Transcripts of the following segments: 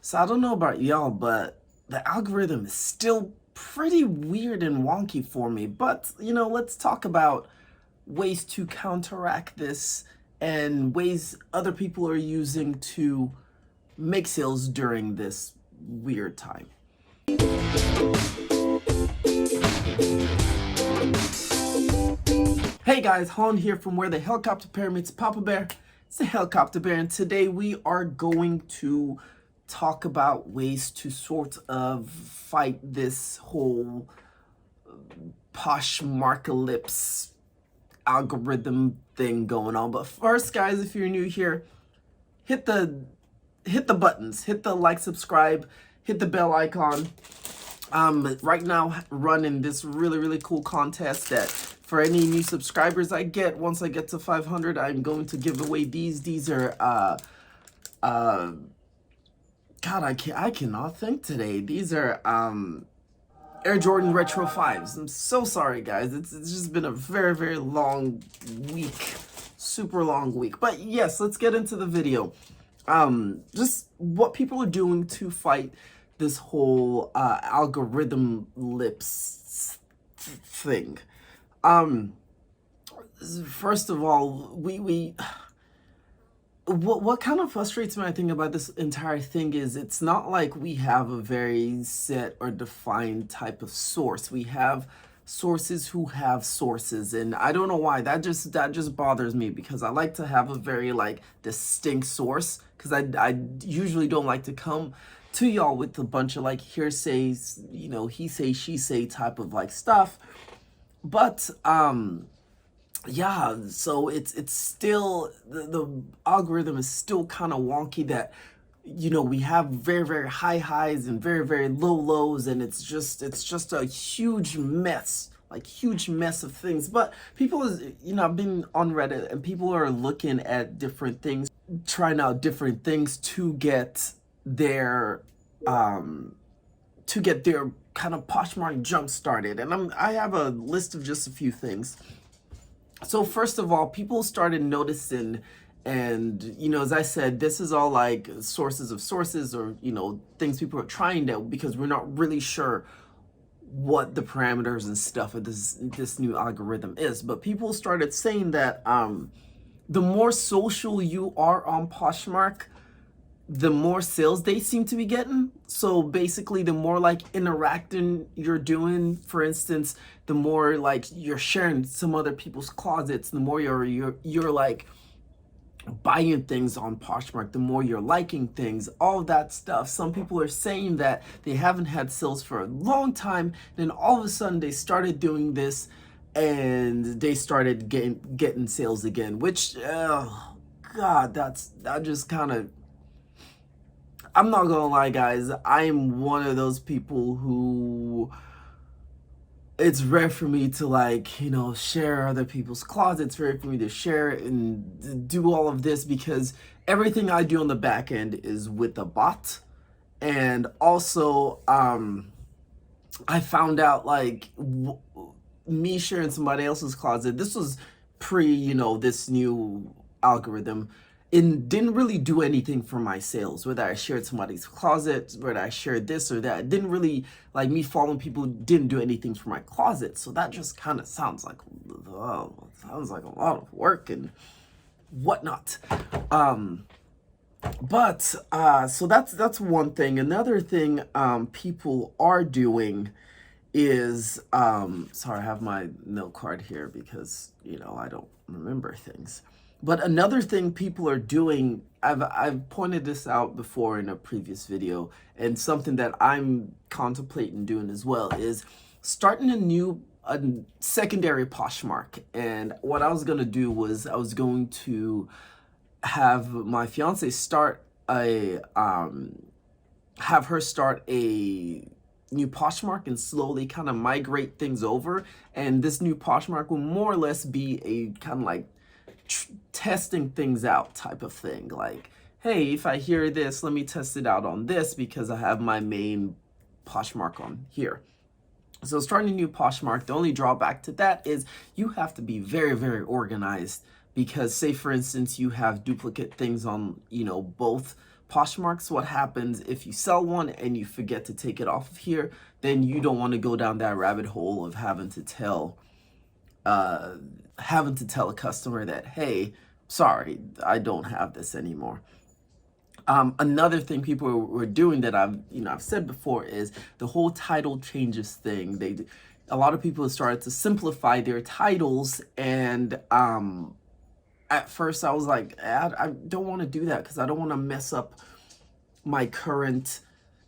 So I don't know about y'all, but the algorithm is still pretty weird and wonky for me. But, let's talk about ways to counteract this and ways other people are using to make sales during this weird time. Hey guys, Han here from Where the Helicopter Bear Meets Papa Bear. It's the Helicopter Bear, and today we are going to talk about ways to sort of fight this whole Poshmark algorithm thing going on. But first, guys, if you're new here, hit the buttons, hit the like, subscribe, hit the bell icon. Right now running this really cool contest that for any new subscribers I get, once I get to 500, I'm going to give away these. These are God, I cannot think today. These are Air Jordan Retro 5s. I'm so sorry, guys. It's just been a very long week. Super long week. But yes, let's get into the video. Just what people are doing to fight this whole algorithm lips thing. First of all, what kind of frustrates me, I think, about this entire thing is it's not like we have a very set or defined type of source. We have sources who have sources, and I don't know why. That just bothers me, because I like to have a very distinct source, because I usually don't like to come to y'all with a bunch of hearsays, he say, she say type of stuff. But yeah, so it's still, the algorithm is still kind of wonky, that we have very high highs and very low lows, and it's just a huge mess, huge mess of things. But people I've been on Reddit, and people are looking at different things, trying out different things to get their kind of Poshmark jump started. And I have a list of just a few things. So first of all, people started noticing, and as I said, this is all sources of sources, or things people are trying out, because we're not really sure what the parameters and stuff of this new algorithm is. But people started saying that the more social you are on Poshmark, the more sales they seem to be getting. So basically, the more interacting you're doing, for instance, the more you're sharing some other people's closets, the more you're buying things on Poshmark, the more you're liking things, all that stuff. Some people are saying that they haven't had sales for a long time, then all of a sudden they started doing this, and they started getting sales again, which God, that just kind of, I'm not gonna lie, guys, I am one of those people who, it's rare for me to share other people's closets. It's rare for me to share and do all of this, because everything I do on the back end is with a bot. And also, I found out me sharing somebody else's closet, this was pre, this new algorithm, it didn't really do anything for my sales. Whether I shared somebody's closet, whether I shared this or that, it didn't really, me following people didn't do anything for my closet. So that just kind of sounds like a lot of work and whatnot. But so that's one thing. Another thing people are doing is, sorry, I have my note card here because I don't remember things. But another thing people are doing, I've pointed this out before in a previous video, and something that I'm contemplating doing as well, is starting a secondary Poshmark. And what I was gonna do was, I was going to have my fiance start have her start a new Poshmark and slowly kind of migrate things over. And this new Poshmark will more or less be a kind of testing things out type of thing. Hey, if I hear this, let me test it out on this, because I have my main Poshmark on here. So starting a new Poshmark, the only drawback to that is you have to be very organized, because say for instance you have duplicate things on both Poshmark's what happens if you sell one and you forget to take it off of here, then you don't want to go down that rabbit hole of having to tell a customer that, hey, sorry, I don't have this anymore. Another thing people were doing that I've said before is the whole title changes thing. A lot of people have started to simplify their titles, and at first I was like, I don't want to do that because I don't want to mess up my current,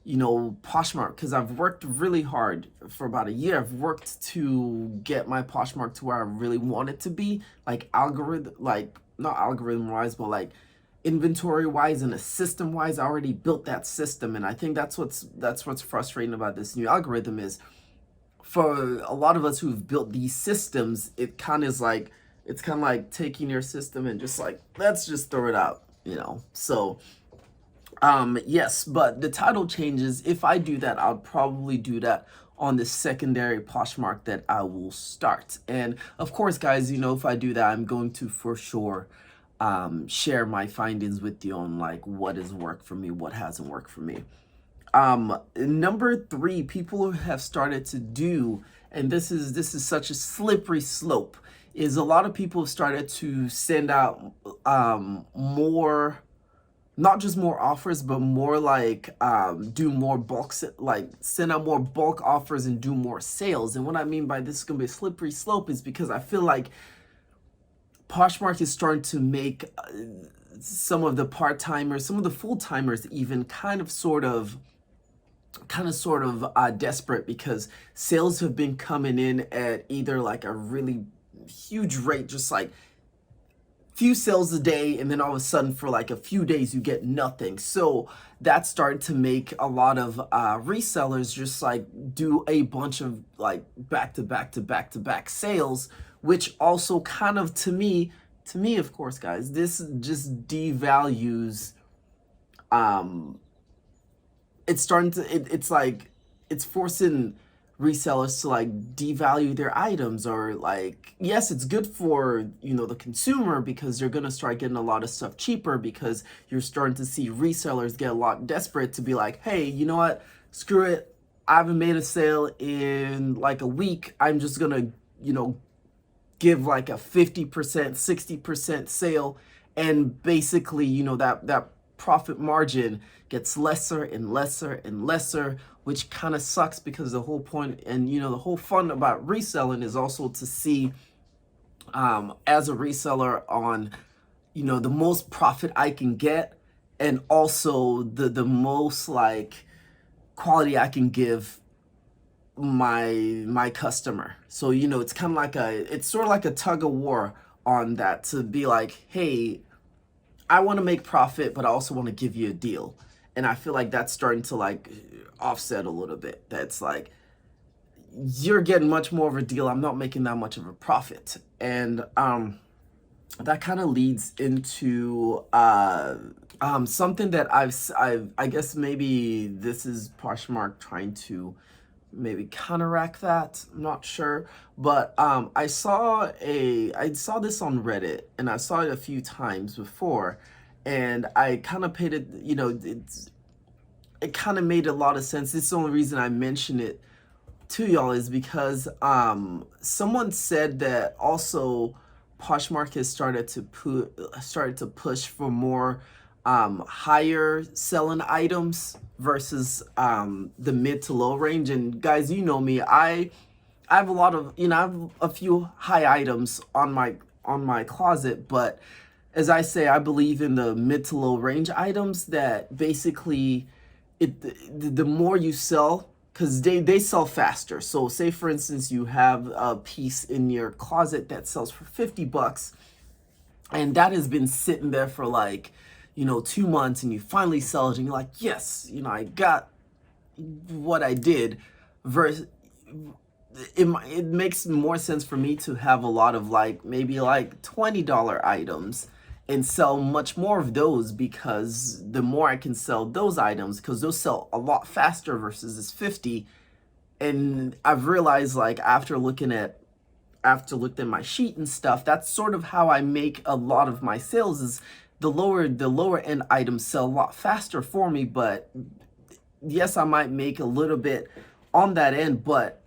Poshmark, because I've worked really hard for about a year. I've worked to get my Poshmark to where I really want it to be, like not algorithm wise, but like inventory wise and a system wise. I already built that system, and I think that's what's frustrating about this new algorithm is, for a lot of us who've built these systems, it's kind of like taking your system and just like, let's just throw it out, So yes, but the title changes. If I do that, I'll probably do that on the secondary Poshmark that I will start. And of course, guys, if I do that, I'm going to for sure share my findings with you on like what has worked for me, what hasn't worked for me. Number 3, people have started to do, and this is such a slippery slope, is a lot of people have started to send out more, not just more offers, but more like do more bulks, like send out more bulk offers and do more sales. And what I mean by this is going to be a slippery slope is because I feel like Poshmark is starting to make some of the part-timers, some of the full-timers even kind of sort of desperate, because sales have been coming in at either like a really huge rate, just like few sales a day, and then all of a sudden for like a few days you get nothing. So that started to make a lot of resellers just like do a bunch of like back to back sales, which also kind of to me of course, guys, this just devalues it's forcing resellers to like devalue their items, or like, yes, it's good for the consumer, because you're gonna start getting a lot of stuff cheaper, because you're starting to see resellers get a lot desperate to be like, hey, you know what, screw it, I haven't made a sale in like a week, I'm just gonna give like a 50%, 60% sale, and basically that profit margin gets lesser and lesser and lesser, which kind of sucks, because the whole point and the whole fun about reselling is also to see as a reseller on the most profit I can get, and also the most like quality I can give my customer. So it's kind of like it's sort of like a tug of war on that, to be like, hey, I want to make profit, but I also want to give you a deal. And I feel like that's starting to like offset a little bit. That's like, you're getting much more of a deal, I'm not making that much of a profit. And that kind of leads into something that I guess maybe this is Poshmark trying to maybe counteract that, I'm not sure, but I saw this on Reddit, and I saw it a few times before, and I kind of paid it, it kind of made a lot of sense. This is the only reason I mention it to y'all, is because someone said that also Poshmark has started to push for more higher selling items versus the mid to low range. And guys, you know me, I have a lot of, I have a few high items on my closet, but as I say, I believe in the mid to low range items, that basically the more you sell, because they sell faster. So say for instance you have a piece in your closet that sells for $50, and that has been sitting there for like 2 months, and you finally sell it, and you're like, yes, I got what I did. Versus it makes more sense for me to have a lot of like maybe like $20 items and sell much more of those, because the more I can sell those items, because those sell a lot faster versus this 50. And I've realized, like, after looking at my sheet and stuff, that's sort of how I make a lot of my sales, is the lower end items sell a lot faster for me, but yes, I might make a little bit on that end, but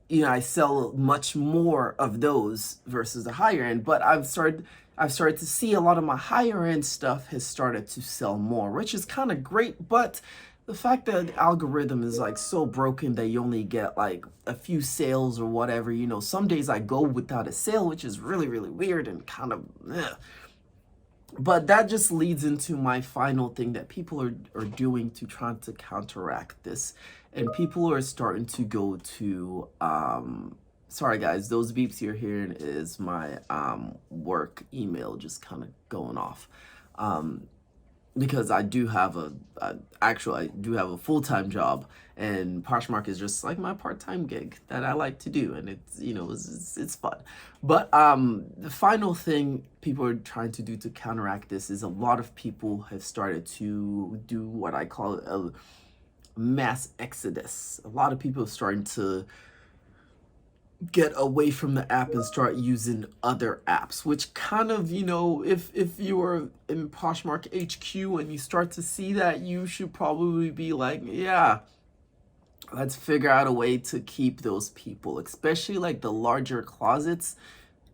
you know, I sell much more of those versus the higher end. But I've started to see a lot of my higher end stuff has started to sell more, which is kind of great. But the fact that the algorithm is like so broken that you only get like a few sales or whatever, you know, some days I go without a sale, which is really, really weird and kind of, but that just leads into my final thing that people are doing to try to counteract this. And people are starting to go to, sorry guys, those beeps you're hearing is my work email just kind of going off. Because I do have actually I do have a full-time job, and Poshmark is just like my part-time gig that I like to do, and it's, you know, it's fun. But the final thing people are trying to do to counteract this is a lot of people have started to do what I call a mass exodus. A lot of people are starting to get away from the app and start using other apps, which kind of, you know, if you are in Poshmark HQ and you start to see that, you should probably be like, yeah, let's figure out a way to keep those people, especially like the larger closets.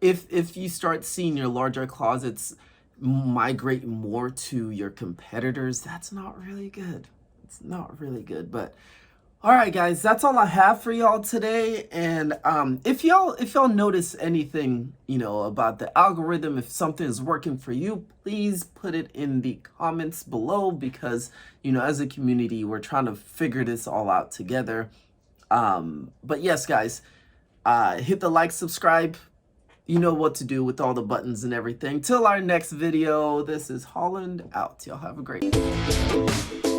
If you start seeing your larger closets migrate more to your competitors, that's not really good. It's not really good. But all right, guys, that's all I have for y'all today. And if y'all notice anything, you know, about the algorithm, if something is working for you, please put it in the comments below, because, you know, as a community, we're trying to figure this all out together. But yes, guys, hit the like, subscribe. You know what to do with all the buttons and everything. Till our next video, this is Holland out. Y'all have a great day.